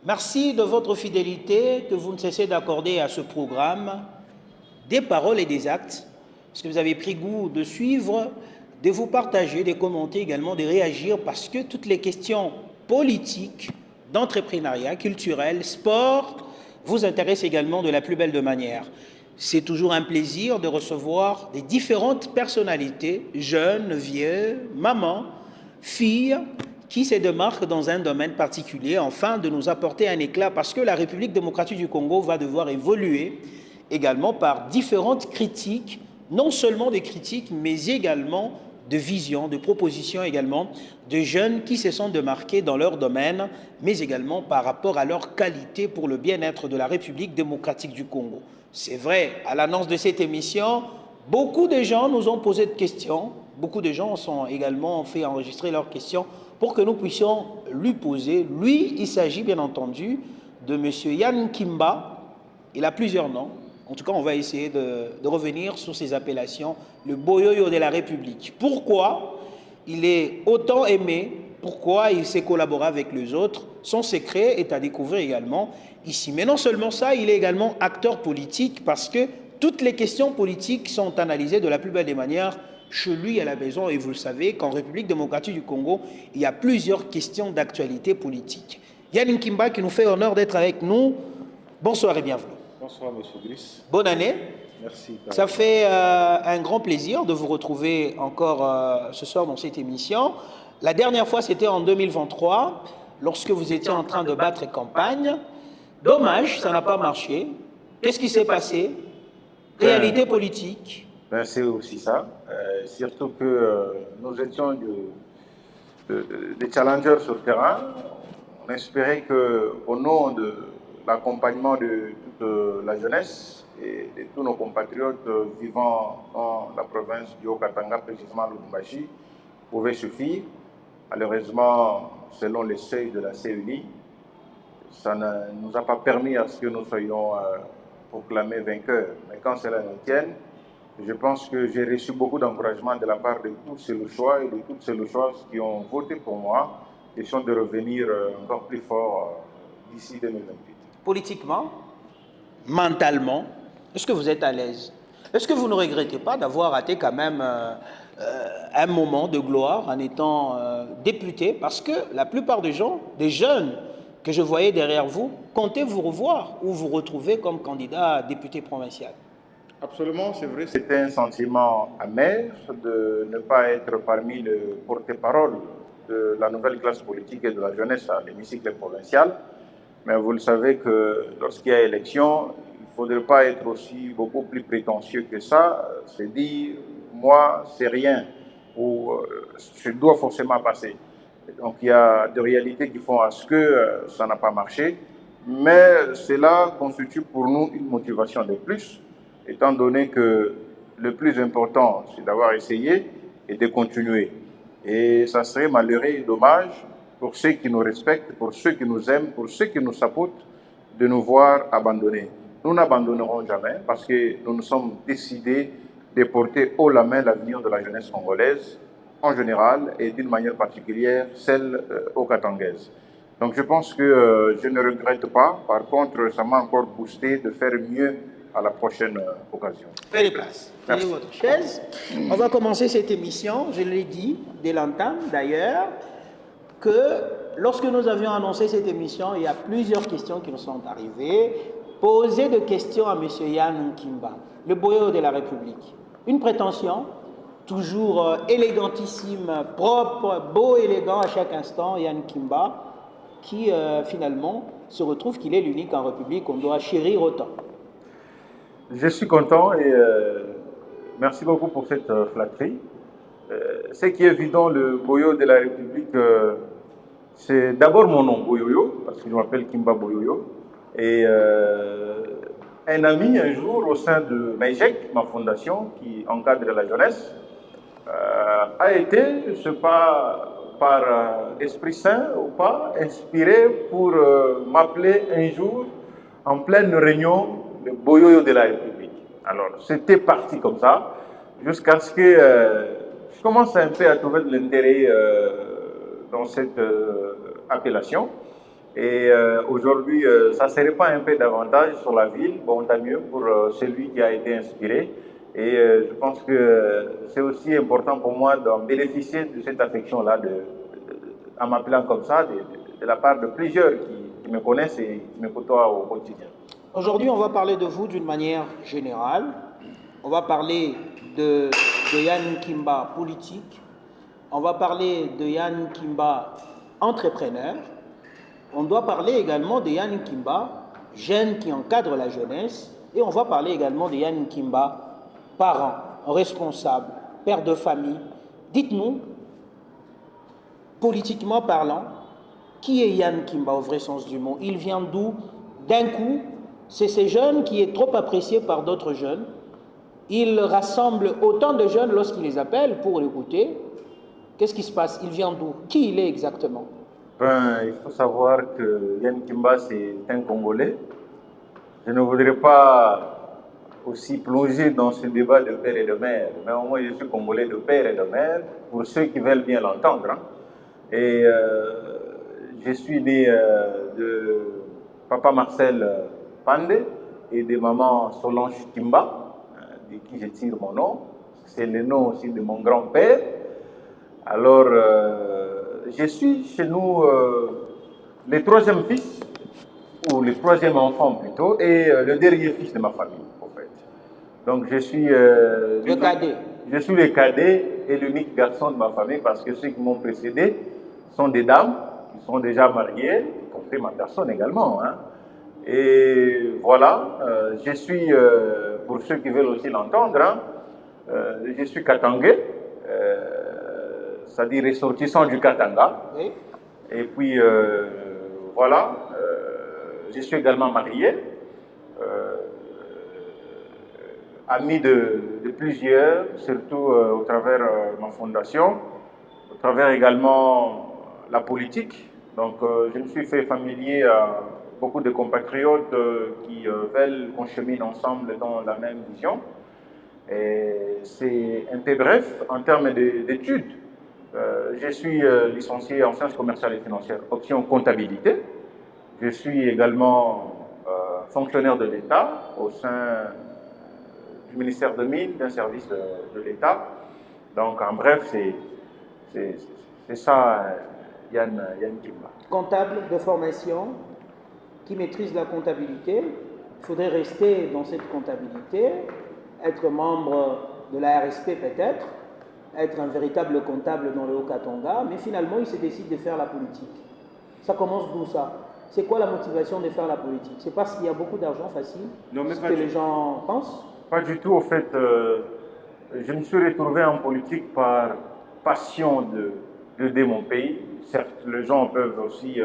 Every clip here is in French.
Merci de votre fidélité que vous ne cessez d'accorder à ce programme, des paroles et des actes, parce que vous avez pris goût de suivre, de vous partager, de commenter également, de réagir, parce que toutes les questions politiques, d'entrepreneuriat, culturel, sport, vous intéressent également de la plus belle de manière. C'est toujours un plaisir de recevoir des différentes personnalités, jeunes, vieux, mamans, filles, qui se démarquent dans un domaine particulier, afin de nous apporter un éclat, parce que la République démocratique du Congo va devoir évoluer également par différentes critiques, non seulement des critiques, mais également de visions, de propositions également, de jeunes qui se sont démarqués dans leur domaine, mais également par rapport à leur qualité pour le bien-être de la République démocratique du Congo. C'est vrai, à l'annonce de cette émission, beaucoup de gens nous ont posé de questions, beaucoup de gens ont également fait enregistrer leurs questions pour que nous puissions lui poser. Lui, il s'agit bien entendu de M. Yann Kimba. Il a plusieurs noms. En tout cas, on va essayer de revenir sur ses appellations. Le boyoyo de la République. Pourquoi il est autant aimé? Pourquoi il sait collaborer avec les autres? Son secret est à découvrir également ici. Mais non seulement ça, il est également acteur politique parce que toutes les questions politiques sont analysées de la plus belle des manières chez lui à la maison. Et vous le savez qu'en République démocratique du Congo, il y a plusieurs questions d'actualité politique. Yann Kimba qui nous fait honneur d'être avec nous. Bonsoir et bienvenue. Bonsoir, M. Brice. Bonne année. Merci. Ça fait un grand plaisir de vous retrouver encore ce soir dans cette émission. La dernière fois, c'était en 2023, lorsque vous étiez en train de battre campagne. Dommage, ça n'a pas marché. Qu'est-ce qui s'est passé? Réalité politique. C'est aussi ça. Surtout que nous étions des challengers sur le terrain. On espérait qu'au nom de l'accompagnement de toute la jeunesse et de tous nos compatriotes vivant dans la province du Haut-Katanga, précisément Lubumbashi, pouvait suffire. Malheureusement, selon les seuils de la CENI, ça ne nous a pas permis à ce que nous soyons proclamés vainqueurs. Mais quand cela nous tienne, je pense que j'ai reçu beaucoup d'encouragement de la part de tous ces Louchois et de toutes ces Louchoises qui ont voté pour moi, question de revenir encore plus fort d'ici 2028. Politiquement, mentalement, est-ce que vous êtes à l'aise? Est-ce que vous ne regrettez pas d'avoir raté quand même un moment de gloire en étant député? Parce que la plupart des gens, des jeunes que je voyais derrière vous, comptaient vous revoir ou vous retrouver comme candidat à député provincial. Absolument, c'est vrai. C'était un sentiment amer de ne pas être parmi les porte-parole de la nouvelle classe politique et de la jeunesse à l'hémicycle provincial. Mais vous le savez que lorsqu'il y a élection, il ne faudrait pas être aussi beaucoup plus prétentieux que ça. C'est dire, moi, c'est rien, ou je dois forcément passer. Donc il y a des réalités qui font à ce que ça n'a pas marché. Mais cela constitue pour nous une motivation de plus, étant donné que le plus important, c'est d'avoir essayé et de continuer. Et ça serait malheureux et dommage pour ceux qui nous respectent, pour ceux qui nous aiment, pour ceux qui nous supportent, de nous voir abandonner. Nous n'abandonnerons jamais parce que nous nous sommes décidés de porter haut la main l'avenir de la jeunesse congolaise en général et d'une manière particulière celle haut-katangaise. Donc je pense que je ne regrette pas. Par contre, ça m'a encore boosté de faire mieux à la prochaine occasion. Prenez place. Prenez votre chaise. On va commencer cette émission, je l'ai dit dès l'entame d'ailleurs, que lorsque nous avions annoncé cette émission, il y a plusieurs questions qui nous sont arrivées. Posez des questions à M. Yann Kimba, le boyau de la République. Une prétention, toujours élégantissime, propre, beau, élégant à chaque instant, Yann Kimba, qui finalement se retrouve qu'il est l'unique en République qu'on doit chérir autant. Je suis content et merci beaucoup pour cette flatterie. Ce qui est évident, le boyau de la République, c'est d'abord mon nom, Boyoyo, parce que je m'appelle Kimba Boyoyo. Et un ami, un jour, au sein de MEJEC, ma fondation, qui encadre la jeunesse, a été, je ne sais pas par Esprit Saint ou pas, inspiré pour m'appeler un jour, en pleine réunion, le Boyoyo de la République. Alors, c'était parti comme ça, jusqu'à ce que je commence un peu à trouver de l'intérêt dans cette appellation. Et aujourd'hui, ça ne serait pas un peu davantage sur la ville. Bon, tant mieux pour celui qui a été inspiré. Et je pense que c'est aussi important pour moi d'en bénéficier de cette affection-là, en m'appelant comme ça, de la part de plusieurs qui me connaissent et qui me côtoient au quotidien. Aujourd'hui, on va parler de vous d'une manière générale. On va parler de Yann Kimba politique. On va parler de Yann Kimba entrepreneur. On doit parler également de Yann Kimba, jeune qui encadre la jeunesse. Et on va parler également de Yann Kimba, parent, responsable, père de famille. Dites-nous, politiquement parlant, qui est Yann Kimba au vrai sens du mot? Il vient d'où? D'un coup, c'est ces jeunes qui est trop apprécié par d'autres jeunes. Il rassemble autant de jeunes lorsqu'il les appelle pour l'écouter. Qu'est-ce qui se passe? Il vient d'où? Qui il est exactement? Il faut savoir que Yann Kimba, c'est un Congolais. Je ne voudrais pas aussi plonger dans ce débat de père et de mère, mais au moins je suis Congolais de père et de mère, pour ceux qui veulent bien l'entendre. Hein. Et je suis né de papa Marcel Pandé et de maman Solange Kimba, de qui je tire mon nom. C'est le nom aussi de mon grand-père. Alors, je suis chez nous le troisième fils, ou le troisième enfant plutôt, et le dernier fils de ma famille, en fait. Donc, je suis le cadet. Je suis le cadet et l'unique garçon de ma famille parce que ceux qui m'ont précédé sont des dames qui sont déjà mariées, y compris ma personne également. Hein. Et voilà, je suis, pour ceux qui veulent aussi l'entendre, hein, je suis katangais. C'est-à-dire ressortissant du Katanga. Oui. Et puis, voilà, je suis également marié, ami de plusieurs, surtout au travers ma fondation, au travers également la politique. Donc, je me suis fait familier à beaucoup de compatriotes qui veulent qu'on chemine ensemble dans la même vision. Et c'est un peu bref en termes d'études. Je suis licencié en sciences commerciales et financières, option comptabilité. Je suis également fonctionnaire de l'État au sein du ministère de Mines, d'un service de l'État. Donc, en bref, c'est ça, Yann Kimba. Comptable de formation, qui maîtrise la comptabilité. Il faudrait rester dans cette comptabilité, être membre de la RSP peut-être, être un véritable comptable dans le Haut-Katanga, mais finalement, il se décide de faire la politique. Ça commence d'où ça? C'est quoi la motivation de faire la politique? C'est parce qu'il y a beaucoup d'argent facile, ce que les gens pensent? Pas du tout, au fait. Je me suis retrouvé en politique par passion d'aider mon pays. Certes, les gens peuvent aussi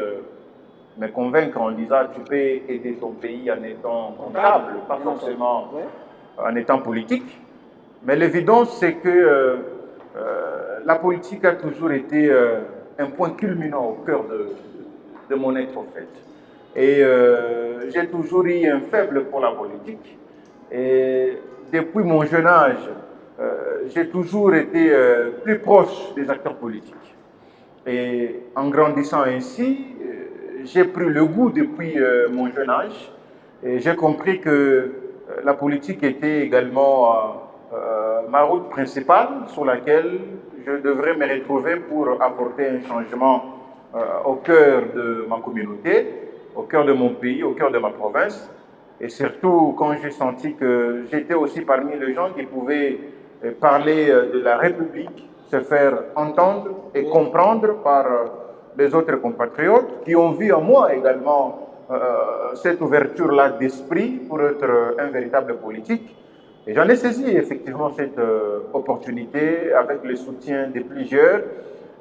me convaincre en disant tu peux aider ton pays en étant comptable, pas forcément en étant politique. Mais l'évidence, c'est que la politique a toujours été un point culminant au cœur de mon être, en fait. Et j'ai toujours eu un faible pour la politique. Et depuis mon jeune âge, j'ai toujours été plus proche des acteurs politiques. Et en grandissant ainsi, j'ai pris le goût depuis mon jeune âge. Et j'ai compris que la politique était également ma route principale sur laquelle je devrais me retrouver pour apporter un changement au cœur de ma communauté, au cœur de mon pays, au cœur de ma province. Et surtout quand j'ai senti que j'étais aussi parmi les gens qui pouvaient parler de la République, se faire entendre et comprendre par les autres compatriotes qui ont vu en moi également cette ouverture-là d'esprit pour être un véritable politique. Et j'en ai saisi effectivement cette opportunité avec le soutien de plusieurs.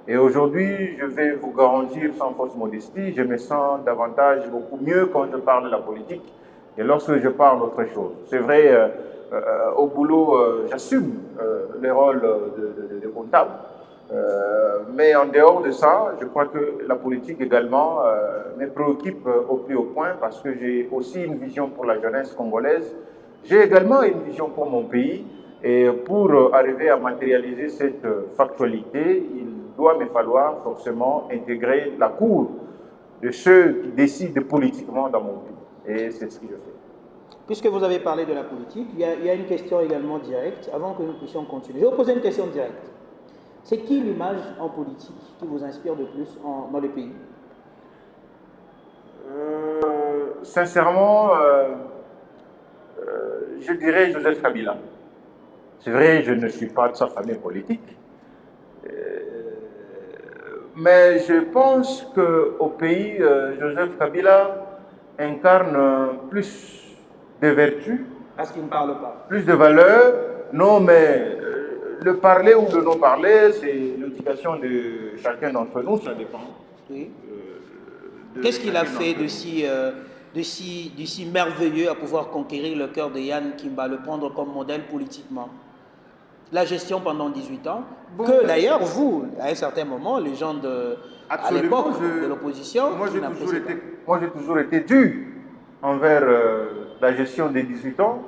Et aujourd'hui, je vais vous garantir sans fausse modestie, je me sens davantage, beaucoup mieux quand je parle de la politique et lorsque je parle d'autre chose. C'est vrai, au boulot, j'assume le rôle de comptable. Mais en dehors de ça, je crois que la politique également me préoccupe au plus haut point parce que j'ai aussi une vision pour la jeunesse congolaise. J'ai également une vision pour mon pays et pour arriver à matérialiser cette factualité, il doit me falloir forcément intégrer la Cour de ceux qui décident politiquement dans mon pays. Et c'est ce que je fais. Puisque vous avez parlé de la politique, il y a une question également directe, avant que nous puissions continuer. Je vais vous poser une question directe. C'est qui l'image en politique qui vous inspire de plus dans le pays? Sincèrement, je dirais Joseph Kabila. C'est vrai, je ne suis pas de sa famille politique, mais je pense qu'au pays, Joseph Kabila incarne plus de vertus. Parce qu'il ne parle pas. Plus de valeurs. Non, mais le parler ou le non-parler, c'est l'éducation de chacun d'entre nous, ça dépend. Oui. Qu'est-ce qu'il a fait de si merveilleux à pouvoir conquérir le cœur de Yann Kimba, le prendre comme modèle politiquement? La gestion pendant 18 ans, bon, que d'ailleurs vous, à un certain moment, les gens à l'époque de l'opposition... Moi j'ai toujours été dur envers la gestion des 18 ans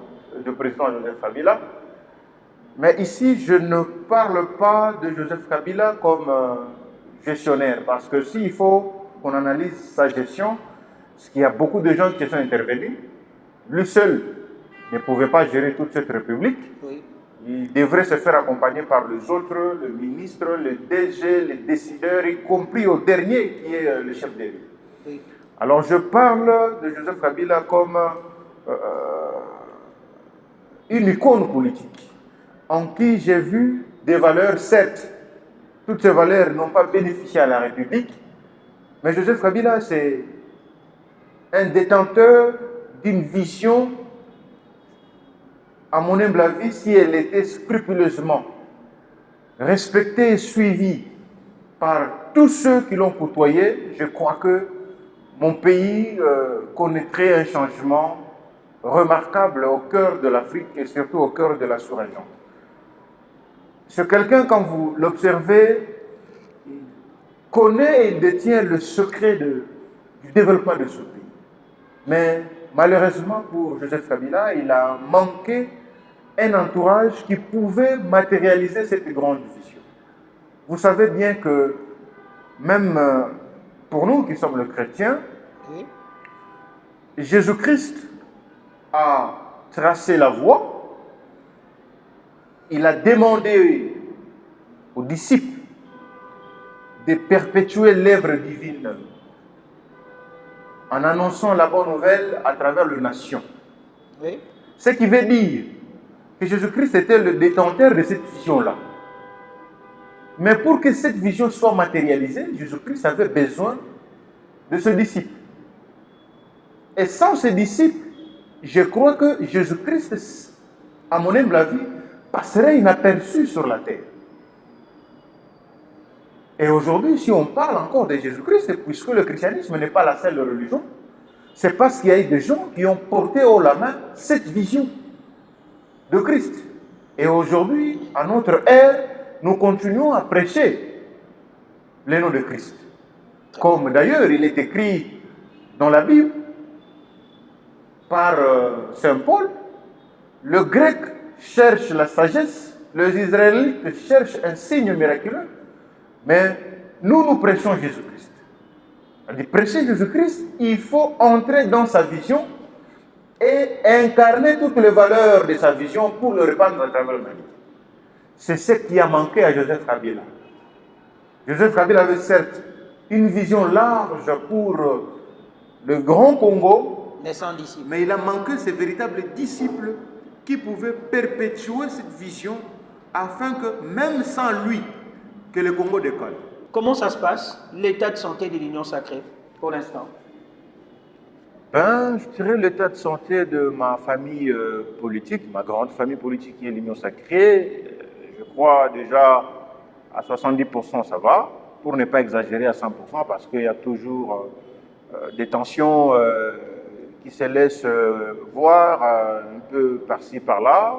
du président Joseph Kabila. Mais ici, je ne parle pas de Joseph Kabila comme gestionnaire, parce que s'il faut qu'on analyse sa gestion, parce qu'il y a beaucoup de gens qui sont intervenus, lui seul ne pouvait pas gérer toute cette république. Oui. Il devrait se faire accompagner par les autres, le ministre, le DG, les décideurs, y compris au dernier qui est le chef d'État. Oui. Alors je parle de Joseph Kabila comme une icône politique, en qui j'ai vu des valeurs, certes, toutes ces valeurs n'ont pas bénéficié à la République, mais Joseph Kabila, c'est un détenteur d'une vision, à mon humble avis, si elle était scrupuleusement respectée et suivie par tous ceux qui l'ont côtoyé, je crois que mon pays connaîtrait un changement remarquable au cœur de l'Afrique et surtout au cœur de la sous-région. C'est quelqu'un, quand vous l'observez, il connaît et il détient le secret du développement de ce pays. Mais malheureusement pour Joseph Kabila, il a manqué un entourage qui pouvait matérialiser cette grande vision. Vous savez bien que même pour nous qui sommes les chrétiens, Jésus-Christ a tracé la voie. Il a demandé aux disciples de perpétuer l'œuvre divine en annonçant la bonne nouvelle à travers les nations. Oui. Ce qui veut dire que Jésus-Christ était le détenteur de cette vision-là. Mais pour que cette vision soit matérialisée, Jésus-Christ avait besoin de ses disciples. Et sans ses disciples, je crois que Jésus-Christ, à mon humble avis, passerait inaperçu sur la terre. Et aujourd'hui, si on parle encore de Jésus-Christ, puisque le christianisme n'est pas la seule religion, c'est parce qu'il y a eu des gens qui ont porté haut la main cette vision de Christ. Et aujourd'hui, à notre ère, nous continuons à prêcher le nom de Christ. Comme d'ailleurs il est écrit dans la Bible par Saint Paul, le grec cherche la sagesse, les Israélites cherchent un signe miraculeux, mais nous prêchons Jésus-Christ. Pour prêcher Jésus-Christ, il faut entrer dans sa vision et incarner toutes les valeurs de sa vision pour le répandre à travers l'humanité. C'est ce qui a manqué à Joseph Kabila. Joseph Kabila avait certes une vision large pour le grand Congo, mais il a manqué ces véritables disciples qui pouvaient perpétuer cette vision afin que, même sans lui, que le Congo décolle. Comment ça se passe, l'état de santé de l'Union Sacrée, pour l'instant? Je dirais l'état de santé de ma famille politique, ma grande famille politique qui est l'Union Sacrée. Je crois déjà à 70% ça va, pour ne pas exagérer à 100%, parce qu'il y a toujours des tensions qui se laissent voir un peu par-ci, par-là.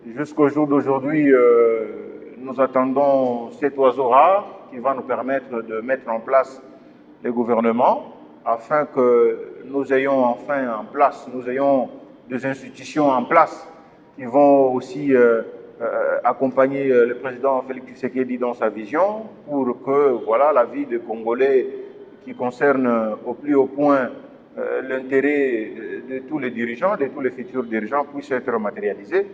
Jusqu'au jour d'aujourd'hui, nous attendons cet oiseau rare qui va nous permettre de mettre en place les gouvernements afin que nous ayons enfin en place, nous ayons des institutions en place qui vont aussi accompagner le président Félix Tshisekedi dans sa vision pour que voilà, la vie des Congolais qui concerne au plus haut point l'intérêt de tous les dirigeants, de tous les futurs dirigeants, puisse être matérialisé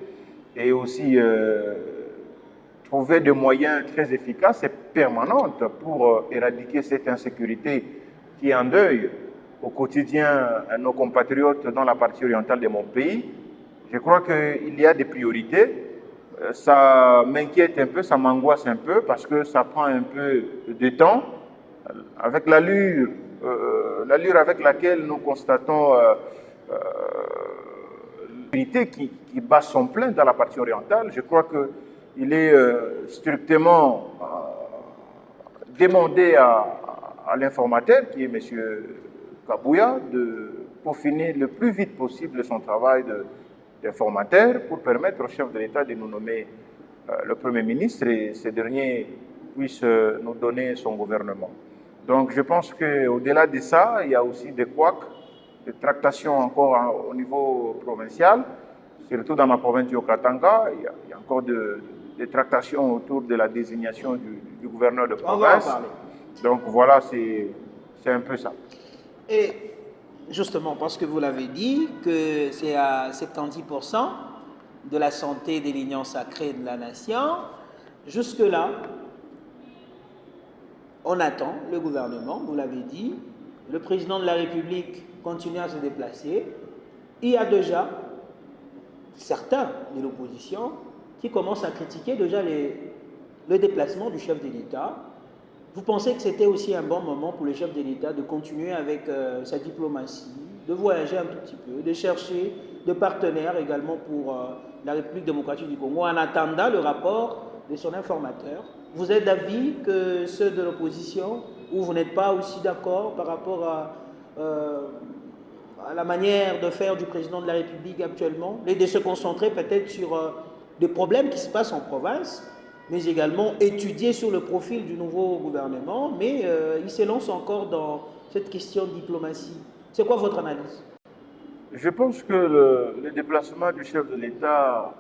et aussi trouver des moyens très efficaces et permanents pour éradiquer cette insécurité qui endeuille au quotidien nos compatriotes dans la partie orientale de mon pays. Je crois qu'il y a des priorités. Ça m'inquiète un peu, ça m'angoisse un peu parce que ça prend un peu de temps. Avec l'allure avec laquelle nous constatons l'unité qui bat son plein dans la partie orientale, je crois qu'il est strictement demandé à l'informateur, qui est M. Kabouya, de peaufiner le plus vite possible son travail d'informateur pour permettre au chef de l'État de nous nommer le Premier ministre et ce dernier puisse nous donner son gouvernement. Donc je pense qu'au-delà de ça, il y a aussi des couacs, des tractations encore au niveau provincial, surtout dans ma province du Haut-Katanga, il y a encore des tractations autour de la désignation du gouverneur de province. On va en parler. Donc voilà, c'est un peu ça. Et justement, parce que vous l'avez dit, que c'est à 70% de la santé des lignes sacrées de la nation, jusque-là, on attend le gouvernement, vous l'avez dit, le président de la République continue à se déplacer. Il y a déjà certains de l'opposition qui commencent à critiquer déjà le déplacement du chef de l'État. Vous pensez que c'était aussi un bon moment pour le chef de l'État de continuer avec sa diplomatie, de voyager un tout petit peu, de chercher des partenaires également pour la République démocratique du Congo en attendant le rapport de son informateur? Vous êtes d'avis que ceux de l'opposition, ou vous n'êtes pas aussi d'accord par rapport à la manière de faire du président de la République actuellement, et de se concentrer peut-être sur des problèmes qui se passent en province, mais également étudier sur le profil du nouveau gouvernement, mais il se lance encore dans cette question de diplomatie. C'est quoi votre analyse? Je pense que les déplacements du chef de l'État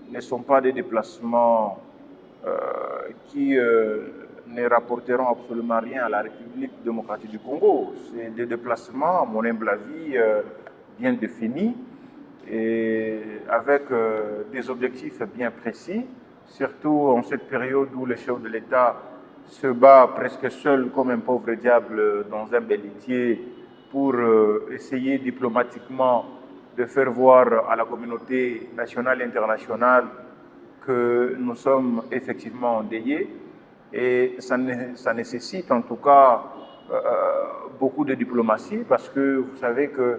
ne sont pas des déplacements qui ne rapporteront absolument rien à la République démocratique du Congo. C'est des déplacements, à mon humble avis, bien définis et avec des objectifs bien précis, surtout en cette période où le chef de l'État se bat presque seul comme un pauvre diable dans un belletier pour essayer diplomatiquement de faire voir à la communauté nationale et internationale que nous sommes effectivement endeuillés. Et ça nécessite en tout cas beaucoup de diplomatie parce que vous savez que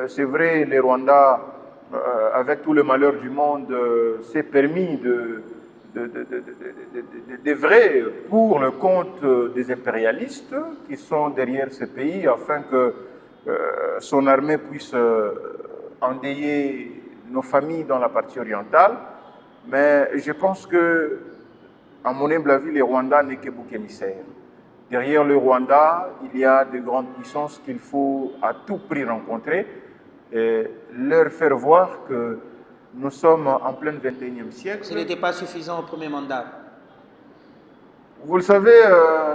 c'est vrai, les Rwandais, avec tout le malheur du monde, s'est permis de vrai pour le compte des impérialistes qui sont derrière ce pays afin que son armée puisse endeuiller nos familles dans la partie orientale. Mais je pense que, à mon humble avis, les Rwandais n'est que bouc émissaire. Derrière le Rwanda, il y a de grandes puissances qu'il faut à tout prix rencontrer et leur faire voir que nous sommes en plein 21e siècle. Ce n'était pas suffisant au premier mandat. Vous le savez,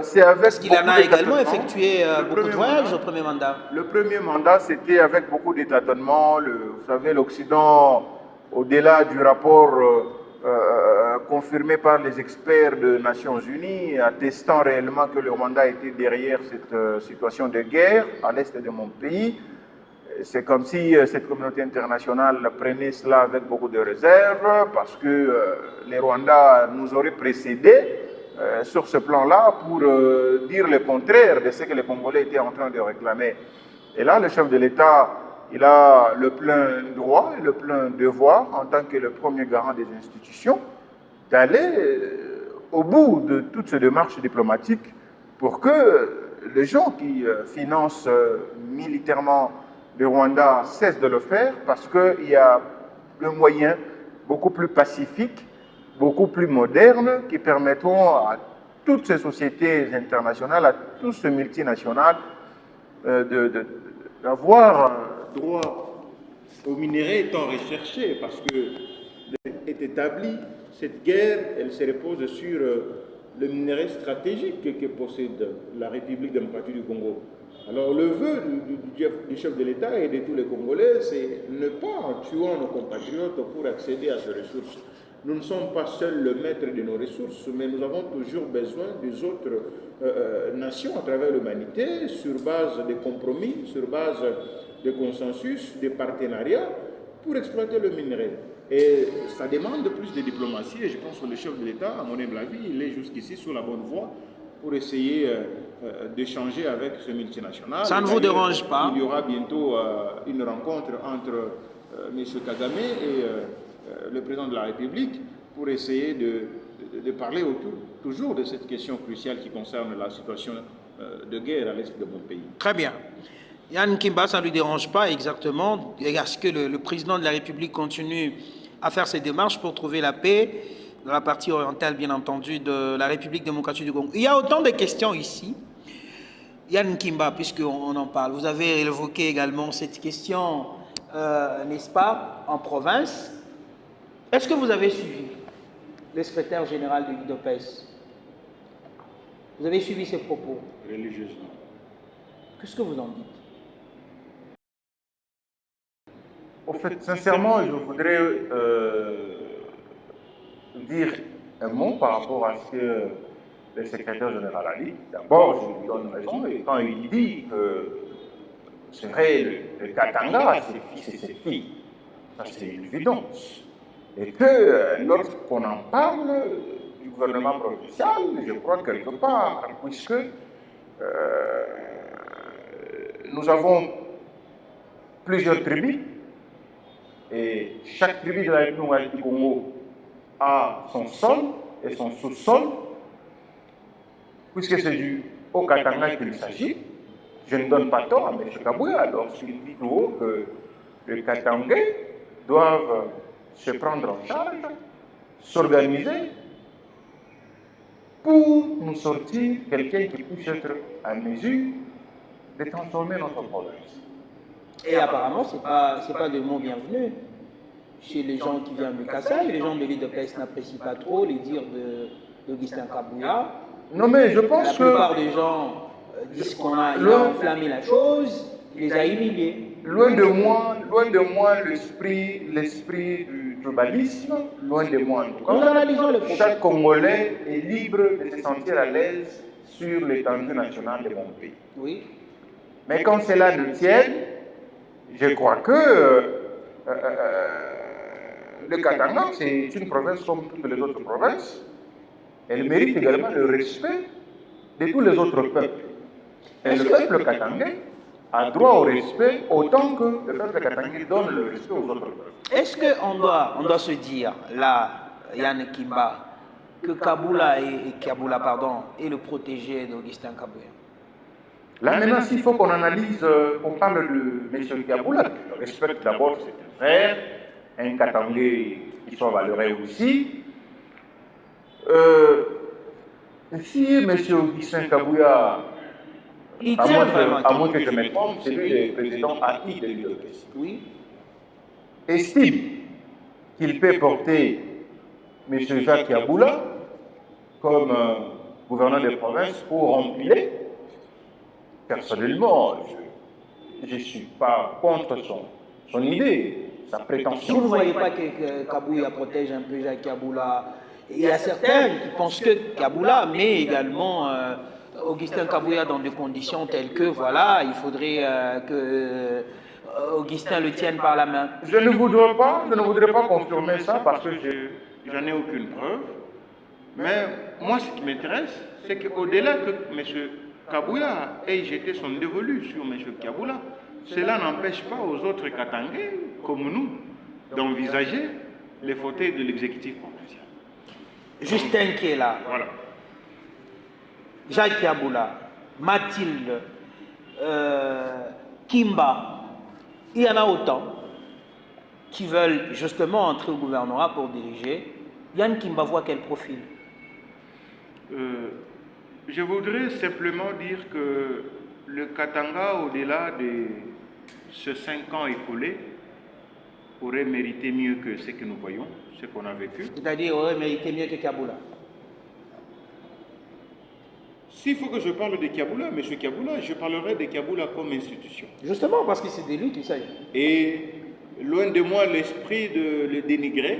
c'est avec... Parce qu'il en a également effectué beaucoup de voyages au premier mandat. Le premier mandat, c'était avec beaucoup de tâtonnements. Vous savez, l'Occident, au-delà du rapport confirmé par les experts des Nations Unies, attestant réellement que le Rwanda était derrière cette situation de guerre à l'est de mon pays, c'est comme si cette communauté internationale prenait cela avec beaucoup de réserve, parce que les Rwandais nous auraient précédés sur ce plan-là pour dire le contraire de ce que les Congolais étaient en train de réclamer. Et là, le chef de l'État, il a le plein droit et le plein devoir, en tant que le premier garant des institutions, d'aller au bout de toutes ces démarches diplomatiques pour que les gens qui financent militairement le Rwanda cessent de le faire, parce qu'il y a le moyen beaucoup plus pacifique, beaucoup plus moderne, qui permettront à toutes ces sociétés internationales, à tous ces multinationales, d'avoir droit aux minéraux étant recherchés, parce que est établi, cette guerre, elle se repose sur le minerai stratégique que possède la République démocratique du Congo. Alors le vœu du chef de l'État et de tous les Congolais, c'est ne pas en tuant nos compatriotes pour accéder à ces ressources. Nous ne sommes pas seuls le maître de nos ressources, mais nous avons toujours besoin des autres nations à travers l'humanité, sur base de compromis, sur base de consensus, de partenariats, pour exploiter le minerai. Et ça demande plus de diplomatie, et je pense que le chef de l'État, à mon humble avis, il est jusqu'ici sur la bonne voie pour essayer d'échanger avec ce multinational. Ça ne vous dérange pas? Il y aura bientôt une rencontre entre M. Kagame et le président de la République pour essayer de parler toujours de cette question cruciale qui concerne la situation de guerre à l'est de mon pays. Très bien. Yann Kimba, ça ne lui dérange pas exactement. Est-ce que le président de la République continue à faire ses démarches pour trouver la paix dans la partie orientale, bien entendu, de la République démocratique du Congo? Il y a autant de questions ici. Yann Kimba, puisqu'on en parle, vous avez évoqué également cette question, n'est-ce pas, en province. Est-ce que vous avez suivi le secrétaire général de l'UDPS? Vous avez suivi ses propos? Religieusement. Qu'est-ce que vous en dites? En fait, sincèrement, je voudrais dire un mot par rapport à ce que le secrétaire général a dit. D'abord, je lui donne raison, et quand il dit que c'est vrai, le Katanga a ses fils et ses filles, ça c'est une évidence. Et que lorsqu'on en parle du gouvernement provincial, je crois quelque part, puisque nous avons plusieurs tribus, et chaque tribu de la République du Congo a son sol et son sous-sol, puisque c'est du Haut-Katanga qu'il s'agit. Je ne donne pas tort à M. Kabouya lorsqu'il dit tout haut que les Katangais doivent se prendre en charge, s'organiser pour nous sortir quelqu'un qui puisse être à mesure de transformer notre province. Et apparemment, ce n'est pas de mots bienvenus chez les gens qui viennent de Kassai. Les gens de l'UDPS n'apprécient pas trop les dires d'Augustin Kabouya. Non, mais je pense que la plupart des gens disent qu'on a enflammé la chose, il les a humiliés. Loin de moi l'esprit du tribalisme, loin de moi en tout cas. Nous analysons le problème. Chaque Congolais est libre de se sentir à l'aise sur l'étendue nationale de mon pays. Oui. Mais quand cela ne tienne, je crois que le Katanga, c'est une province comme toutes les autres provinces. Elle mérite également le respect de tous les autres peuples. Et le peuple katangais a droit au respect autant que le peuple katangais donne le respect aux autres peuples. Est-ce qu'on doit se dire, là, Yann Kimba, que Kaboula est le protégé d'Augustin Kabouya? Là maintenant, s'il faut qu'on analyse, on parle de M. Kaboula, qui respecte d'abord ses frères, un Katangais qui soit valeureux aussi. Si M. Augustin Kabouya, à moins que je me trompe, c'est lui le président AI de l'UDPS, oui, estime qu'il peut porter M. Jacques Kaboula comme gouverneur de province pour remplir. Personnellement, je ne suis pas contre son idée, sa prétention. Vous ne voyez pas que Kabouya protège un peu Jacques Kaboula? Il y a certains qui pensent que Kaboula met également Augustin Kabouya dans des conditions telles que, voilà, il faudrait que Augustin le tienne par la main. Je ne voudrais pas confirmer ça parce que je n'en ai aucune preuve. Mais moi, ce qui m'intéresse, c'est qu'au-delà que M. Kabouya ait jeté son dévolu sur M. Kaboula, cela n'empêche pas aux autres Katangais, comme nous, d'envisager les fauteuils de l'exécutif provincial. Justin qui est là, Voilà. Jacques Kaboula, Mathilde, Kimba, il y en a autant qui veulent justement entrer au gouvernorat pour diriger. Yann Kimba voit quel profil? Je voudrais simplement dire que le Katanga, au-delà de ces 5 ans écoulés, aurait mérité mieux que ce que nous voyons, ce qu'on a vécu. C'est-à-dire aurait mérité mieux que Kaboula. S'il faut que je parle de Kiaboula, M. Kiaboula, je parlerai de Kiaboula comme institution. Justement, parce que c'est de lui qu'il s'agit. Et loin de moi l'esprit de le dénigrer,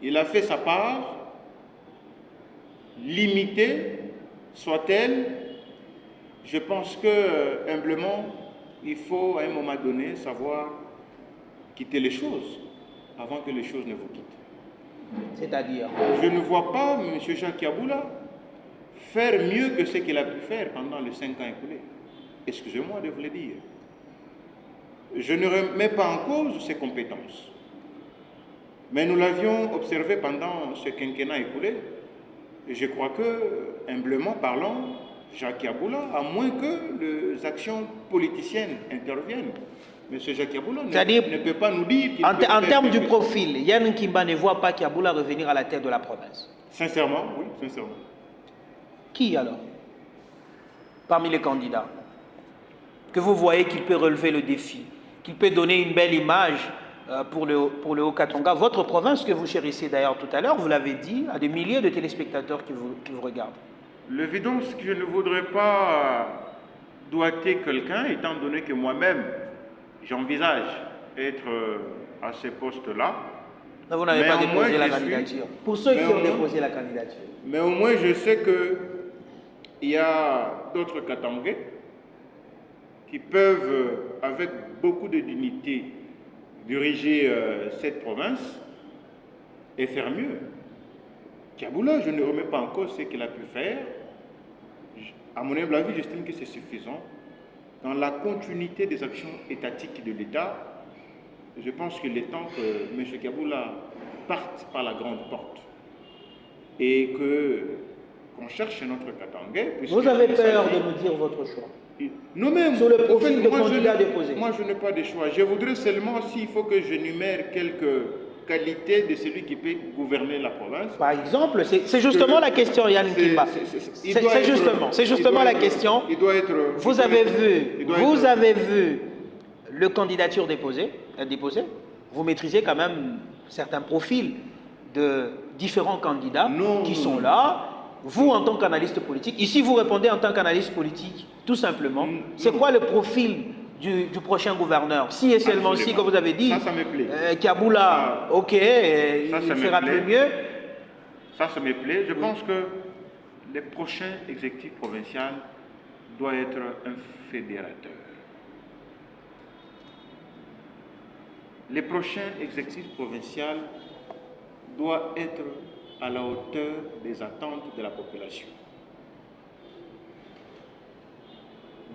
il a fait sa part, limitée soit-elle. Je pense que, humblement, il faut à un moment donné savoir quitter les choses avant que les choses ne vous quittent. C'est-à-dire, Je ne vois pas M. Jacques Kiaboula faire mieux que ce qu'il a pu faire pendant les 5 ans écoulés. Excusez-moi de vous le dire. Je ne remets pas en cause ses compétences. Mais nous l'avions observé pendant ce quinquennat écoulé. Et je crois que, humblement parlant, Jacques Kiaboula, à moins que les actions politiciennes interviennent, M. Jacques Kiaboula ne peut pas nous dire qu'il peut en faire termes du quelque profil, Yann Kimba ne voit pas Kiaboula revenir à la tête de la province. Sincèrement, oui, sincèrement. Qui alors, parmi les candidats, que vous voyez qu'il peut relever le défi, qu'il peut donner une belle image pour le Haut-Katanga, votre province que vous chérissez d'ailleurs tout à l'heure, vous l'avez dit, à des milliers de téléspectateurs qui vous regardent. L'évidence que je ne voudrais pas doiter quelqu'un, étant donné que moi-même, j'envisage être à ce poste-là. Vous n'avez pas déposé la candidature. Pour ceux qui ont déposé la candidature. Mais au moins, je sais qu'il y a d'autres Katangais qui peuvent, avec beaucoup de dignité, diriger cette province et faire mieux. Kiaboula, je ne remets pas en cause ce qu'il a pu faire. À mon humble avis, j'estime que c'est suffisant. Dans la continuité des actions étatiques de l'État, je pense qu'il est temps que M. Kiaboula parte par la grande porte et qu'on cherche notre Katangais. Vous avez peur de nous dire votre choix? Nous-mêmes, sur le profil de candidat déposé. Moi, je n'ai pas de choix. Je voudrais seulement, s'il faut que j'énumère quelques qualités de celui qui peut gouverner la province. Par exemple, c'est justement la question, Yann Kimba. C'est justement la question. Il doit être. Vous avez vu le candidature déposée. Vous maîtrisez quand même certains profils de différents candidats qui sont là. Vous, en tant qu'analyste politique, ici vous répondez en tant qu'analyste politique, tout simplement. C'est quoi le profil du prochain gouverneur? Si et seulement si, comme vous avez dit, ça me plaît. Kiaboula, ok, il fera plus mieux. Ça me plaît. Je pense que le prochain exécutif provincial doit être un fédérateur. Le prochain exécutif provincial doit être à la hauteur des attentes de la population.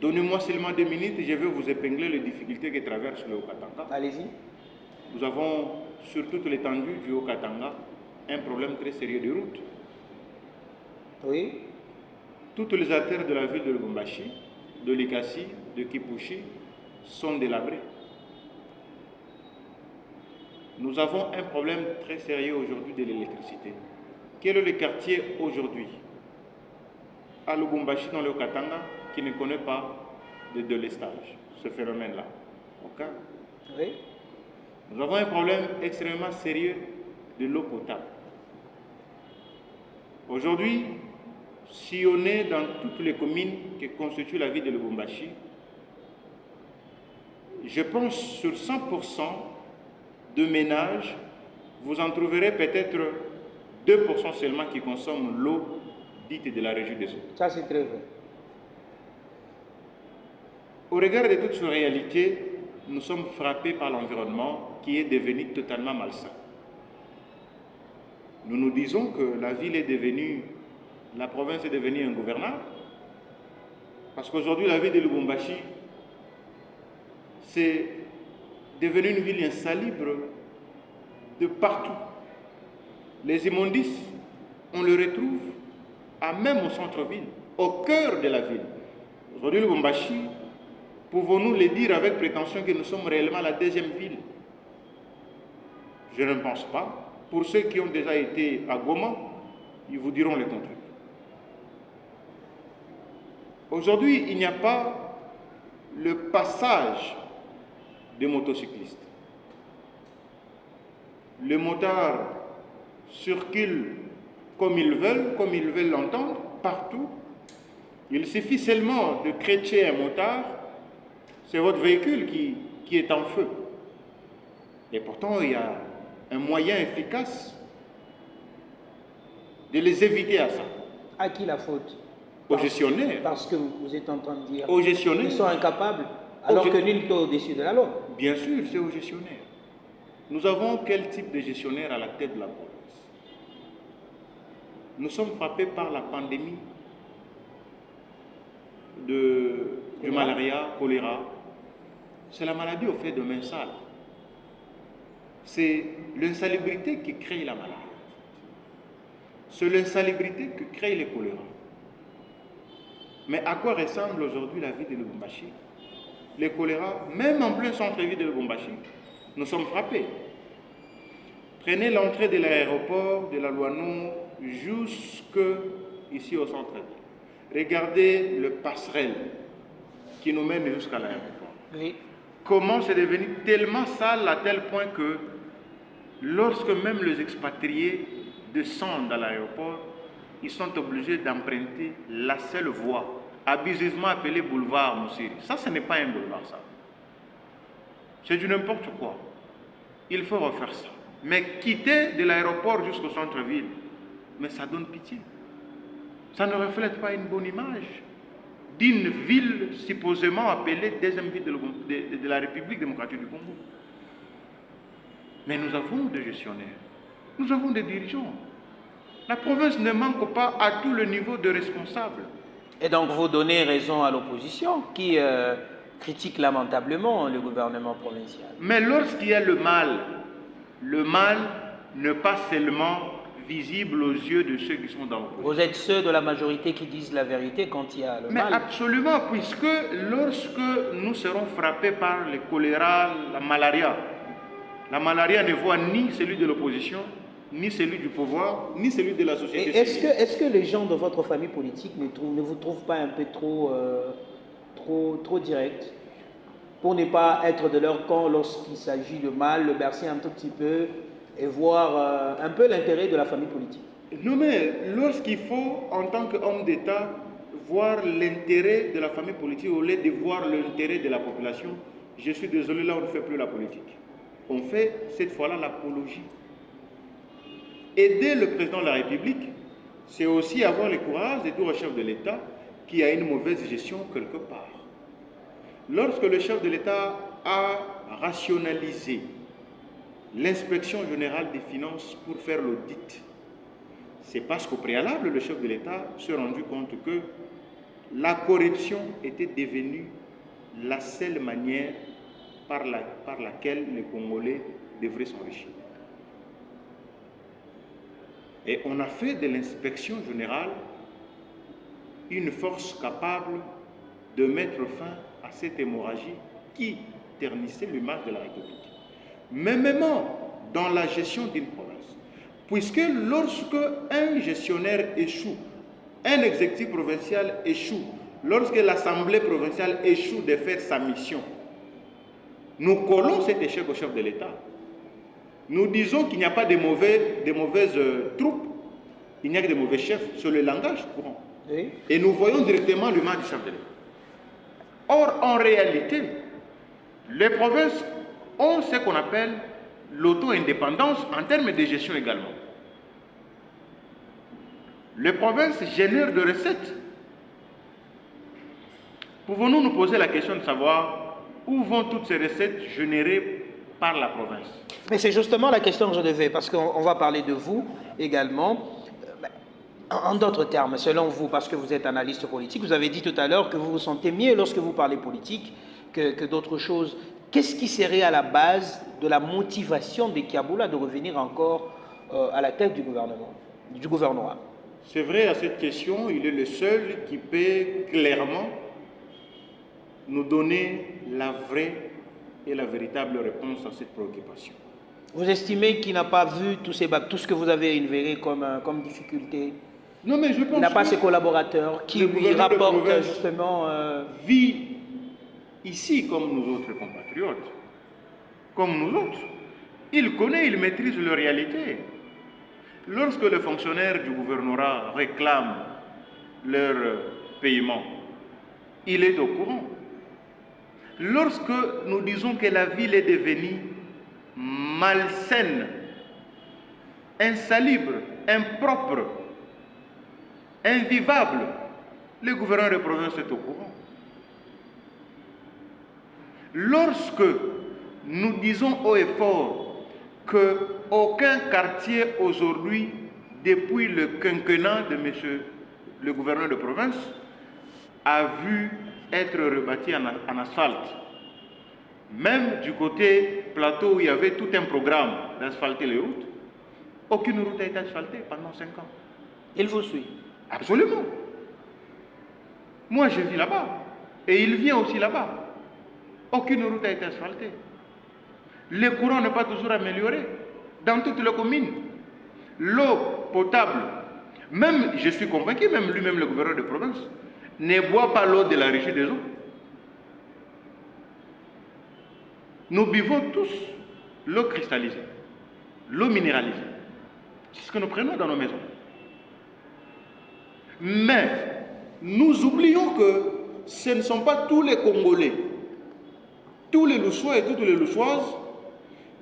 Donnez-moi seulement 2 minutes et je vais vous épingler les difficultés que traverse le Haut-Katanga. Allez-y. Nous avons, sur toute l'étendue du Haut-Katanga, un problème très sérieux de route. Oui. Toutes les artères de la ville de Lubumbashi, de Likasi, de Kipushi sont délabrées. Nous avons un problème très sérieux aujourd'hui de l'électricité. Quel est le quartier aujourd'hui à Lubumbashi, dans le Haut-Katanga, qui ne connaît pas de délestage, ce phénomène-là? Aucun. Oui. Nous avons un problème extrêmement sérieux de l'eau potable. Aujourd'hui, si on est dans toutes les communes qui constituent la ville de Lubumbashi, je pense sur 100% de ménages, vous en trouverez peut-être 2% seulement qui consomment l'eau dite de la régie des eaux. Ça, c'est très vrai. Au regard de toute cette réalité, nous sommes frappés par l'environnement qui est devenu totalement malsain. Nous nous disons que la ville est devenue, la province est devenue ingouvernable, parce qu'aujourd'hui, la ville de Lubumbashi, c'est devenu une ville insalubre de partout. Les immondices, on les retrouve même au centre-ville, au cœur de la ville. Aujourd'hui, Lubumbashi, pouvons-nous le dire avec prétention que nous sommes réellement la 2e ville? Je ne pense pas. Pour ceux qui ont déjà été à Goma, ils vous diront le contraire. Aujourd'hui, il n'y a pas le passage des motocyclistes. Les motards circulent comme ils veulent l'entendre, partout. Il suffit seulement de créer un motard, c'est votre véhicule qui est en feu. Et pourtant, il y a un moyen efficace de les éviter à ça. À qui la faute? Aux gestionnaires. Parce que vous êtes en train de dire Aux gestionnaires. ils sont incapables, alors que nul n'est au-dessus de la loi. Bien sûr, c'est aux gestionnaires. Nous avons quel type de gestionnaire à la tête de la province? Nous sommes frappés par la pandémie du malaria, choléra. C'est la maladie au fait de main sale. C'est l'insalubrité qui crée la maladie. C'est l'insalubrité qui crée le choléra. Mais à quoi ressemble aujourd'hui la ville de Lubumbashi? Le choléra, même en plein centre-ville de Lubumbashi, nous sommes frappés. Prenez l'entrée de l'aéroport de la Loinou jusque ici au centre-ville. Regardez le passerelle qui nous mène jusqu'à l'aéroport. Oui. Comment c'est devenu tellement sale à tel point que lorsque même les expatriés descendent à l'aéroport, ils sont obligés d'emprunter la seule voie, abusivement appelée boulevard Moussiri. Ça, ce n'est pas un boulevard, ça. C'est du n'importe quoi. Il faut refaire ça. Mais quitter de l'aéroport jusqu'au centre-ville, mais ça donne pitié. Ça ne reflète pas une bonne image d'une ville supposément appelée deuxième ville de la République démocratique du Congo. Mais nous avons des gestionnaires, nous avons des dirigeants. La province ne manque pas à tout le niveau de responsables. Et donc vous donnez raison à l'opposition qui critique lamentablement le gouvernement provincial. Mais lorsqu'il y a le mal n'est pas seulement visible aux yeux de ceux qui sont dans l'opposition. Vous êtes ceux de la majorité qui disent la vérité quand il y a le mal. Mais absolument, puisque lorsque nous serons frappés par le choléra, la malaria ne voit ni celui de l'opposition, ni celui du pouvoir, ni celui de la société civile. Est-ce que les gens de votre famille politique ne vous trouvent pas un peu trop directs pour ne pas être de leur camp lorsqu'il s'agit de mal, le bercer un tout petit peu et voir un peu l'intérêt de la famille politique? Non, mais lorsqu'il faut, en tant qu'homme d'État, voir l'intérêt de la famille politique au lieu de voir l'intérêt de la population, je suis désolé, là on ne fait plus la politique. On fait cette fois-là l'apologie. Aider le président de la République, c'est aussi avoir le courage de dire au chef de l'État qu'il y a une mauvaise gestion quelque part. Lorsque le chef de l'État a rationalisé l'inspection générale des finances pour faire l'audit, c'est parce qu'au préalable, le chef de l'État s'est rendu compte que la corruption était devenue la seule manière par laquelle les Congolais devraient s'enrichir. Et on a fait de l'inspection générale une force capable de mettre fin à cette hémorragie qui ternissait l'image de la République. Mais même dans la gestion d'une province. Puisque lorsque un gestionnaire échoue, un exécutif provincial échoue, lorsque l'Assemblée provinciale échoue de faire sa mission, nous collons cet échec au chef de l'État. Nous disons qu'il n'y a pas de mauvaises troupes, il n'y a que de mauvais chefs, sur le langage courant. Oui. Et nous voyons directement l'image du chef de l'État. Or, en réalité, les provinces ont ce qu'on appelle l'auto-indépendance en termes de gestion également. Les provinces génèrent de recettes. Pouvons-nous nous poser la question de savoir où vont toutes ces recettes générées par la province? Mais c'est justement la question que je devais, parce qu'on va parler de vous également. En d'autres termes, selon vous, parce que vous êtes analyste politique, vous avez dit tout à l'heure que vous vous sentez mieux lorsque vous parlez politique que d'autres choses. Qu'est-ce qui serait à la base de la motivation de Kiaboula de revenir encore à la tête du gouvernorat? C'est vrai, à cette question, il est le seul qui peut clairement nous donner la vraie et la véritable réponse à cette préoccupation. Vous estimez qu'il n'a pas vu tout ce que vous avez énuméré comme difficulté? Non, mais je pense il n'a pas ses collaborateurs qui lui rapportent justement... vit ici comme nous autres compatriotes, comme nous autres. Il connaît, il maîtrise la réalité. Lorsque les fonctionnaires du gouvernorat réclament leur paiement, il est au courant. Lorsque nous disons que la ville est devenue malsaine, insalubre, impropre, invivable, le gouverneur de province est au courant. Lorsque nous disons haut et fort qu'aucun quartier aujourd'hui, depuis le quinquennat de monsieur le gouverneur de province, a vu être rebâti en asphalte. Même du côté plateau où il y avait tout un programme d'asphalter les routes, aucune route a été asphaltée pendant 5 ans. Il vous suit? Absolument. Moi, je vis là-bas. Et il vient aussi là-bas. Aucune route a été asphaltée. Le courant n'est pas toujours amélioré dans toutes les communes. L'eau potable, même, je suis convaincu, même lui-même, le gouverneur de province, ne boit pas l'eau de la régie des eaux. Nous buvons tous l'eau cristallisée, l'eau minéralisée. C'est ce que nous prenons dans nos maisons. Mais nous oublions que ce ne sont pas tous les Congolais, tous les Louchois et toutes les Louchoises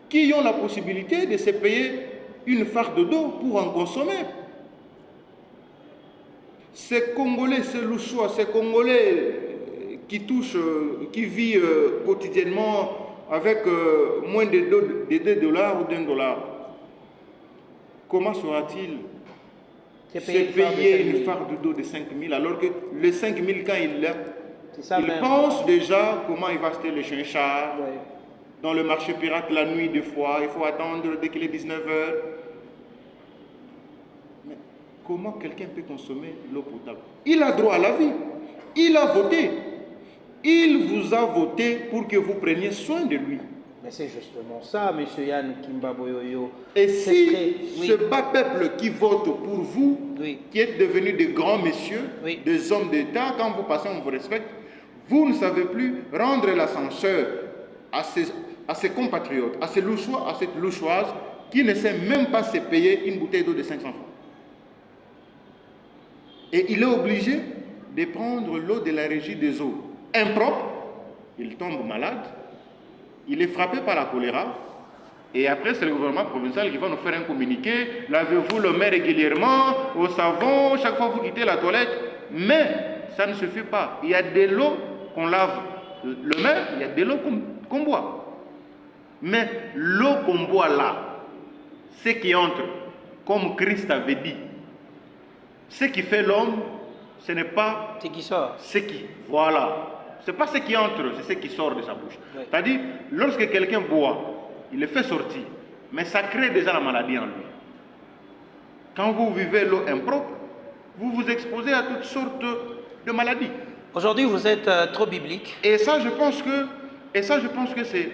qui ont la possibilité de se payer une farde d'eau pour en consommer. Ces Congolais, ces Louchois, ces Congolais qui qui vivent quotidiennement avec moins de 2 dollars ou d'1 $, comment sera-t-il se payer une farde d'eau de 5 000 alors que les 5 000 quand il l'a, il pense déjà comment il va acheter le chinchard. Ouais. Dans le marché pirate la nuit des fois, il faut attendre dès qu'il est 19h. Mais comment quelqu'un peut consommer l'eau potable? Il a droit à la vie. Il a voté. Il vous a voté pour que vous preniez soin de lui. Mais c'est justement ça, M. Yann Kimba Boyoyo. Et si ce bas peuple qui vote pour vous, qui êtes devenus de grands messieurs, des hommes d'État, quand vous passez, on vous respecte, vous ne savez plus rendre l'ascenseur à ses compatriotes, à ces louchois, à cette louchoise qui ne sait même pas se payer une bouteille d'eau de 500 francs. Et il est obligé de prendre l'eau de la régie des eaux impropre, il tombe malade, il est frappé par la choléra, et après c'est le gouvernement provincial qui va nous faire un communiqué, lavez-vous le main régulièrement, au savon, chaque fois que vous quittez la toilette, mais ça ne suffit pas. Il y a de l'eau qu'on lave le main, il y a de l'eau qu'on boit. Mais l'eau qu'on boit là, ce qui entre, comme Christ avait dit, ce qui fait l'homme, ce n'est pas ce qui sort. Voilà. Ce n'est pas ce qui entre, c'est ce qui sort de sa bouche. Oui. C'est-à-dire, lorsque quelqu'un boit, il le fait sortir, mais ça crée déjà la maladie en lui. Quand vous vivez l'eau impropre, vous vous exposez à toutes sortes de maladies. Aujourd'hui, vous êtes trop biblique. Et ça, je pense que c'est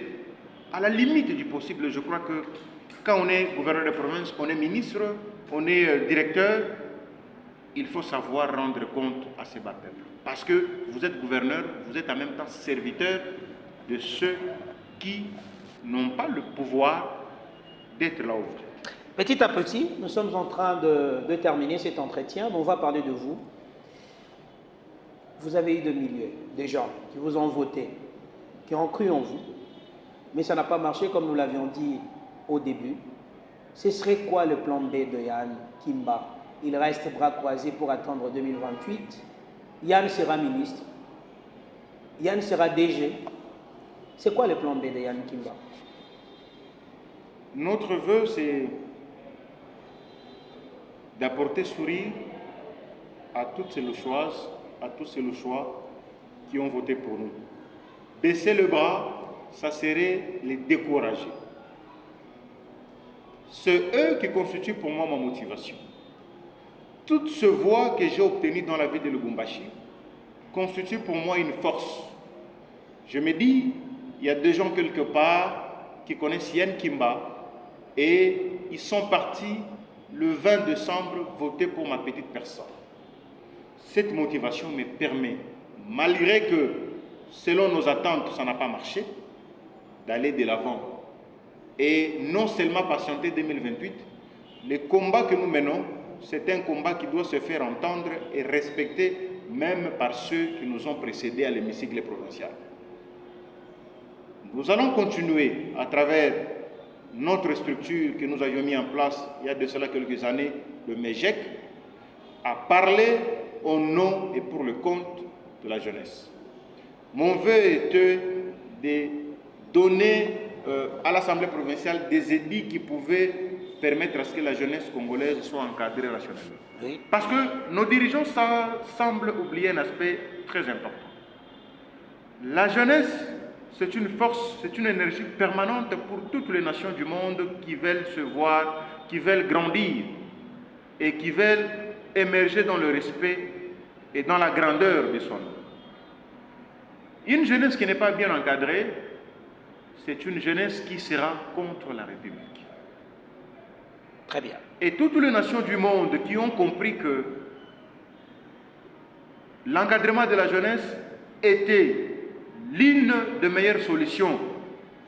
à la limite du possible. Je crois que quand on est gouverneur de province, on est ministre, on est directeur, il faut savoir rendre compte à ces bas peuples. Parce que vous êtes gouverneur, vous êtes en même temps serviteur de ceux qui n'ont pas le pouvoir d'être là où vous êtes. Petit à petit, nous sommes en train de terminer cet entretien, mais on va parler de vous. Vous avez eu des milliers, des gens qui vous ont voté, qui ont cru en vous, mais ça n'a pas marché comme nous l'avions dit au début. Ce serait quoi le plan B de Yann Kimba? Il reste bras croisés pour attendre 2028. Yann sera ministre. Yann sera DG. C'est quoi le plan B de Yann Kimba? Notre vœu, c'est d'apporter sourire à toutes ces Louchoises, à tous ces Louchois qui ont voté pour nous. Baisser le bras, ça serait les décourager. C'est eux qui constituent pour moi ma motivation. Toute ce voix que j'ai obtenue dans la ville de Lubumbashi constitue pour moi une force. Je me dis, il y a des gens quelque part qui connaissent Yann Kimba et ils sont partis le 20 décembre voter pour ma petite personne. Cette motivation me permet, malgré que selon nos attentes ça n'a pas marché, d'aller de l'avant. Et non seulement patienter 2028, le combat que nous menons, c'est un combat qui doit se faire entendre et respecter même par ceux qui nous ont précédés à l'hémicycle provincial. Nous allons continuer à travers notre structure que nous avions mis en place il y a de cela quelques années, le MEGEC, à parler au nom et pour le compte de la jeunesse. Mon vœu était de donner à l'Assemblée provinciale des édits qui pouvaient permettre à ce que la jeunesse congolaise soit encadrée rationnellement. Oui. Parce que nos dirigeants semblent oublier un aspect très important. La jeunesse, c'est une force, c'est une énergie permanente pour toutes les nations du monde qui veulent se voir, qui veulent grandir et qui veulent émerger dans le respect et dans la grandeur de son nom. Une jeunesse qui n'est pas bien encadrée, c'est une jeunesse qui sera contre la République. Très bien. Et toutes les nations du monde qui ont compris que l'encadrement de la jeunesse était l'une des meilleures solutions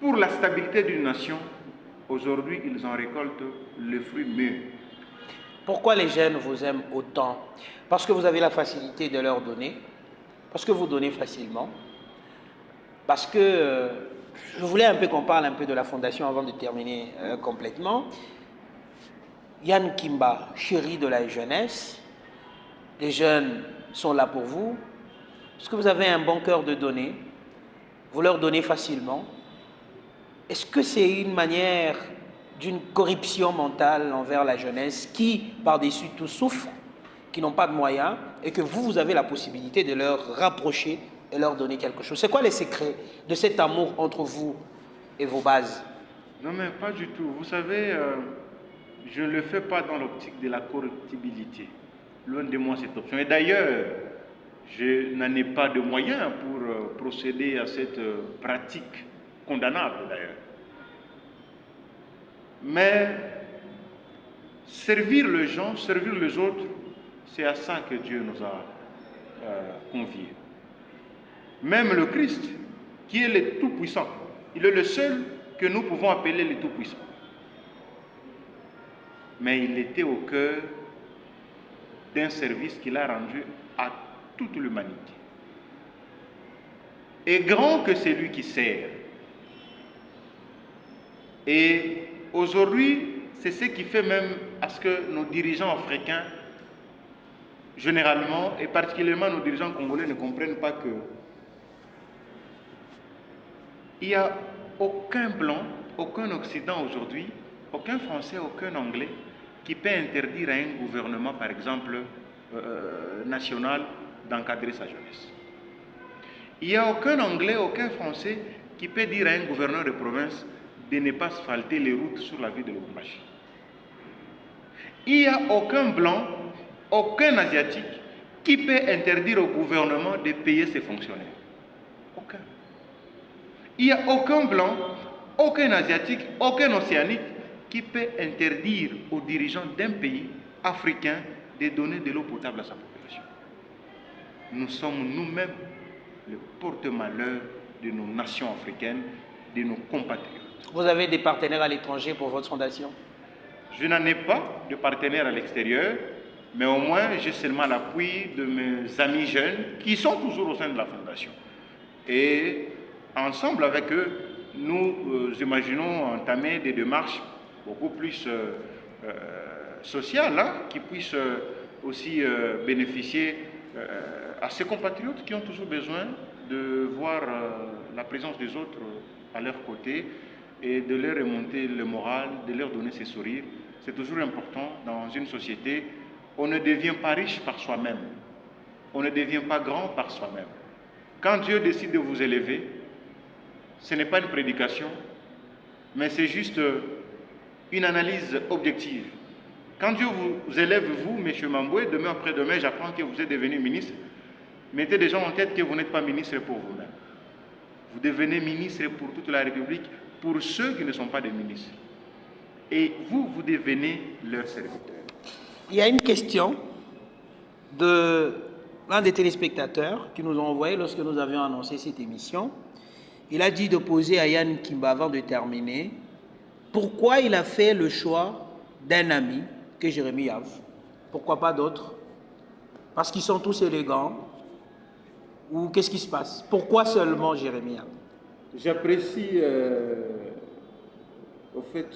pour la stabilité d'une nation, aujourd'hui ils en récoltent le fruit mûr. Pourquoi les jeunes vous aiment autant? Parce que vous avez la facilité de leur donner, parce que vous donnez facilement, parce que je voulais un peu qu'on parle un peu de la fondation avant de terminer complètement. Yann Kimba, chéri de la jeunesse, les jeunes sont là pour vous, parce que vous avez un bon cœur de donner, vous leur donnez facilement. Est-ce que c'est une manière d'une corruption mentale envers la jeunesse qui, par-dessus tout, souffre, qui n'ont pas de moyens, et que vous avez la possibilité de leur rapprocher et leur donner quelque chose? C'est quoi les secrets de cet amour entre vous et vos bases? Non mais pas du tout. Vous savez, je ne le fais pas dans l'optique de la corruptibilité. Loin de moi cette option. Et d'ailleurs, je n'en ai pas de moyens pour procéder à cette pratique condamnable d'ailleurs. Mais servir les gens, servir les autres, c'est à ça que Dieu nous a conviés. Même le Christ, qui est le Tout-Puissant, il est le seul que nous pouvons appeler le Tout-Puissant. Mais il était au cœur d'un service qu'il a rendu à toute l'humanité. Et grand que c'est lui qui sert. Et aujourd'hui, c'est ce qui fait même à ce que nos dirigeants africains, généralement, et particulièrement nos dirigeants congolais, ne comprennent pas que il n'y a aucun blanc, aucun Occident aujourd'hui, aucun Français, aucun Anglais qui peut interdire à un gouvernement, par exemple, national, d'encadrer sa jeunesse. Il n'y a aucun Anglais, aucun Français qui peut dire à un gouverneur de province de ne pas asphalter les routes sur la ville de Lubumbashi. Il n'y a aucun blanc, aucun Asiatique qui peut interdire au gouvernement de payer ses fonctionnaires. Aucun. Il n'y a aucun blanc, aucun Asiatique, aucun Océanique qui peut interdire aux dirigeants d'un pays africain de donner de l'eau potable à sa population. Nous sommes nous-mêmes le porte-malheur de nos nations africaines, de nos compatriotes. Vous avez des partenaires à l'étranger pour votre fondation? Je n'en ai pas de partenaires à l'extérieur, mais au moins j'ai seulement l'appui de mes amis jeunes qui sont toujours au sein de la fondation. Et ensemble avec eux, nous imaginons entamer des démarches beaucoup plus sociales, hein, qui puissent aussi bénéficier à ces compatriotes qui ont toujours besoin de voir la présence des autres à leur côté et de leur remonter le moral, de leur donner ces sourires. C'est toujours important dans une société. On ne devient pas riche par soi-même. On ne devient pas grand par soi-même. Quand Dieu décide de vous élever, ce n'est pas une prédication, mais c'est juste une analyse objective. Quand Dieu vous élève, vous, M. Mamboué, demain après-demain, j'apprends que vous êtes devenu ministre, mettez déjà en tête que vous n'êtes pas ministre pour vous-même. Vous devenez ministre pour toute la République, pour ceux qui ne sont pas des ministres. Et vous, vous devenez leur serviteur. Il y a une question de l'un des téléspectateurs qui nous ont envoyé lorsque nous avions annoncé cette émission. Il a dit de poser à Yann Kimba avant de terminer pourquoi il a fait le choix d'un ami que Jérémy Yave. Pourquoi pas d'autres? Parce qu'ils sont tous élégants, Ou qu'est-ce qui se passe? Pourquoi seulement Jérémie? J'apprécie au fait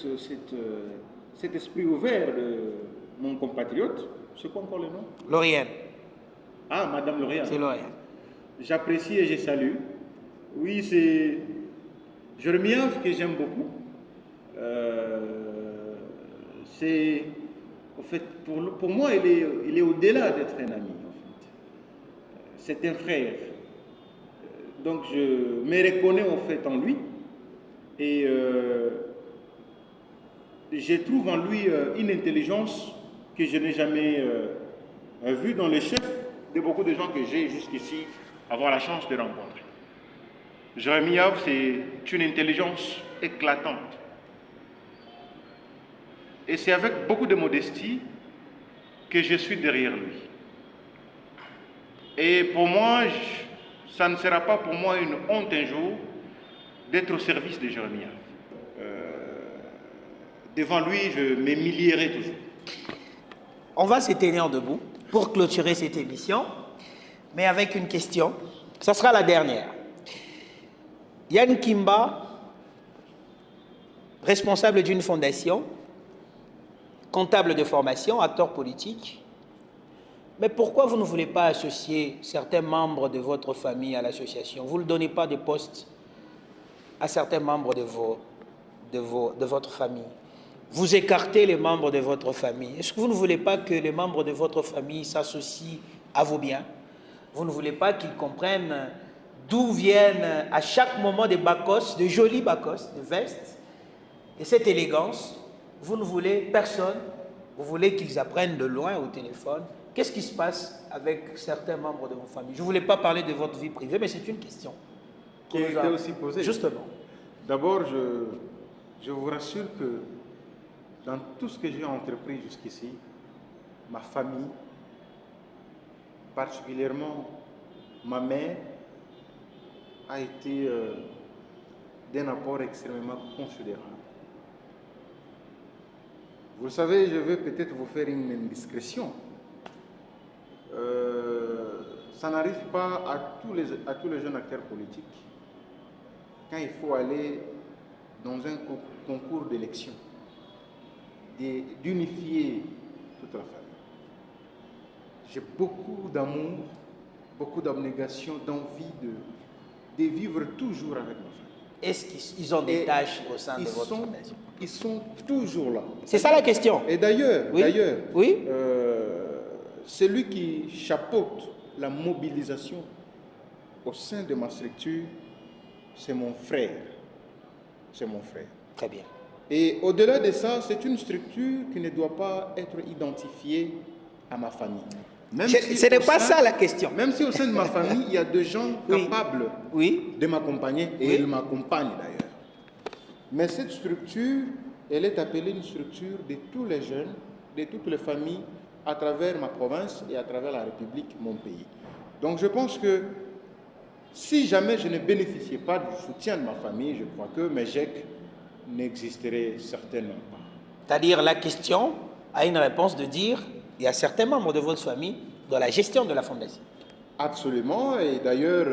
cet esprit ouvert de mon compatriote. C'est quoi encore le nom? Lauriane. Ah, Madame Lauriane. C'est Lauriane. J'apprécie et je salue. Oui, c'est Jérémie que j'aime beaucoup. C'est, en fait, pour moi, il est au-delà d'être un ami. En fait. C'est un frère. Donc, je me reconnais en fait en lui. Et je trouve en lui une intelligence que je n'ai jamais vue dans les chefs de beaucoup de gens que j'ai jusqu'ici avoir la chance de rencontrer. Jérémie Yave, c'est une intelligence éclatante. Et c'est avec beaucoup de modestie que je suis derrière lui. Et pour moi, ça ne sera pas pour moi une honte un jour d'être au service de Jérémie Yave. Devant lui, je m'humilierai toujours. On va se tenir debout pour clôturer cette émission, mais avec une question. Ça sera la dernière. Yann Kimba, responsable d'une fondation, comptable de formation, acteur politique. Mais pourquoi vous ne voulez pas associer certains membres de votre famille à l'association? Vous ne donnez pas de postes à certains membres de votre famille. Vous écartez les membres de votre famille. Est-ce que vous ne voulez pas que les membres de votre famille s'associent à vos biens? Vous ne voulez pas qu'ils comprennent d'où viennent à chaque moment des bacos, de jolis bacos, de vestes, et cette élégance? Vous ne voulez personne, vous voulez qu'ils apprennent de loin au téléphone. Qu'est-ce qui se passe avec certains membres de vos familles? Je ne voulais pas parler de votre vie privée, mais c'est une question Qui a été aussi posée. Justement. D'abord, je vous rassure que dans tout ce que j'ai entrepris jusqu'ici, ma famille, particulièrement ma mère, a été d'un apport extrêmement considérable. Vous savez, je vais peut-être vous faire une indiscrétion. Ça n'arrive pas à tous les jeunes acteurs politiques quand il faut aller dans un concours d'élection, d'unifier toute la famille. J'ai beaucoup d'amour, beaucoup d'abnégation, d'envie de vivre toujours avec ma famille. Est-ce qu'ils ont des tâches au sein de votre fondation? Ils sont toujours là. C'est ça la question. Et d'ailleurs, oui. Celui qui chapeaute la mobilisation au sein de ma structure, c'est mon frère. C'est mon frère. Très bien. Et au-delà de ça, c'est une structure qui ne doit pas être identifiée à ma famille. Ce n'est pas ça la question. Même si au sein de ma famille, il y a des gens capables de m'accompagner, et ils m'accompagnent d'ailleurs. Mais cette structure, elle est appelée une structure de tous les jeunes, de toutes les familles, à travers ma province et à travers la République, mon pays. Donc je pense que si jamais je ne bénéficiais pas du soutien de ma famille, je crois que mes GEC n'existeraient certainement pas. C'est-à-dire la question a une réponse de dire il y a certains membres de votre famille dans la gestion de la fondation. Absolument, et d'ailleurs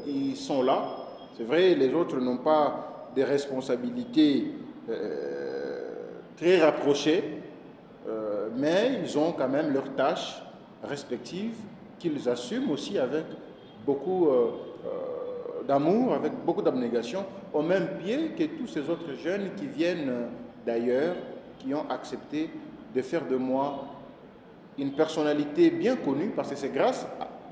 ils sont là. C'est vrai, les autres n'ont pas des responsabilités très rapprochées, mais ils ont quand même leurs tâches respectives qu'ils assument aussi avec beaucoup d'amour, avec beaucoup d'abnégation, au même pied que tous ces autres jeunes qui viennent d'ailleurs, qui ont accepté de faire de moi une personnalité bien connue, parce que c'est grâce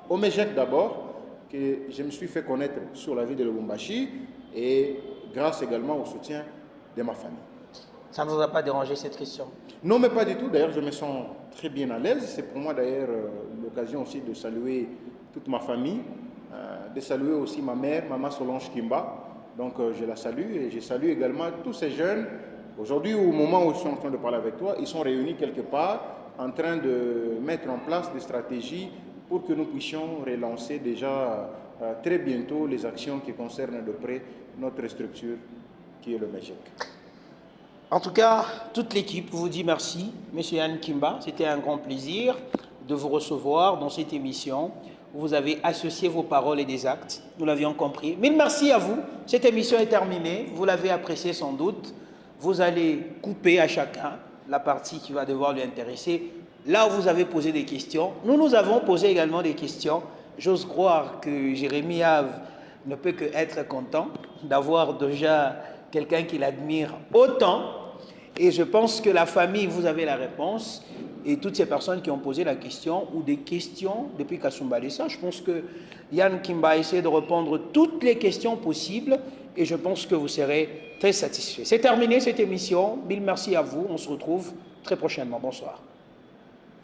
au MEGEC d'abord que je me suis fait connaître sur la ville de Lubumbashi, et grâce également au soutien de ma famille. Ça ne vous a pas dérangé cette question? Non, mais pas du tout. D'ailleurs, je me sens très bien à l'aise. C'est pour moi d'ailleurs l'occasion aussi de saluer toute ma famille, de saluer aussi ma mère, Maman Solange Kimba. Donc je la salue, et je salue également tous ces jeunes. Aujourd'hui, au moment où je suis en train de parler avec toi, ils sont réunis quelque part en train de mettre en place des stratégies pour que nous puissions relancer déjà très bientôt les actions qui concernent de près notre structure qui est le MEGEC. En tout cas, toute l'équipe vous dit merci, M. Yann Kimba. C'était un grand plaisir de vous recevoir dans cette émission vous avez associé vos paroles et des actes. Nous l'avions compris. Mille merci à vous. Cette émission est terminée. Vous l'avez appréciée sans doute. Vous allez couper à chacun la partie qui va devoir lui intéresser. Là où vous avez posé des questions, nous avons posé également des questions. J'ose croire que Jérémy Have ne peut que être content d'avoir déjà quelqu'un qu'il admire autant. Et je pense que la famille, vous avez la réponse. Et toutes ces personnes qui ont posé la question ou des questions depuis Kasumba Lessa, je pense que Yann Kimba a essayé de répondre toutes les questions possibles et je pense que vous serez très satisfaits. C'est terminé cette émission. Mille merci à vous. On se retrouve très prochainement. Bonsoir.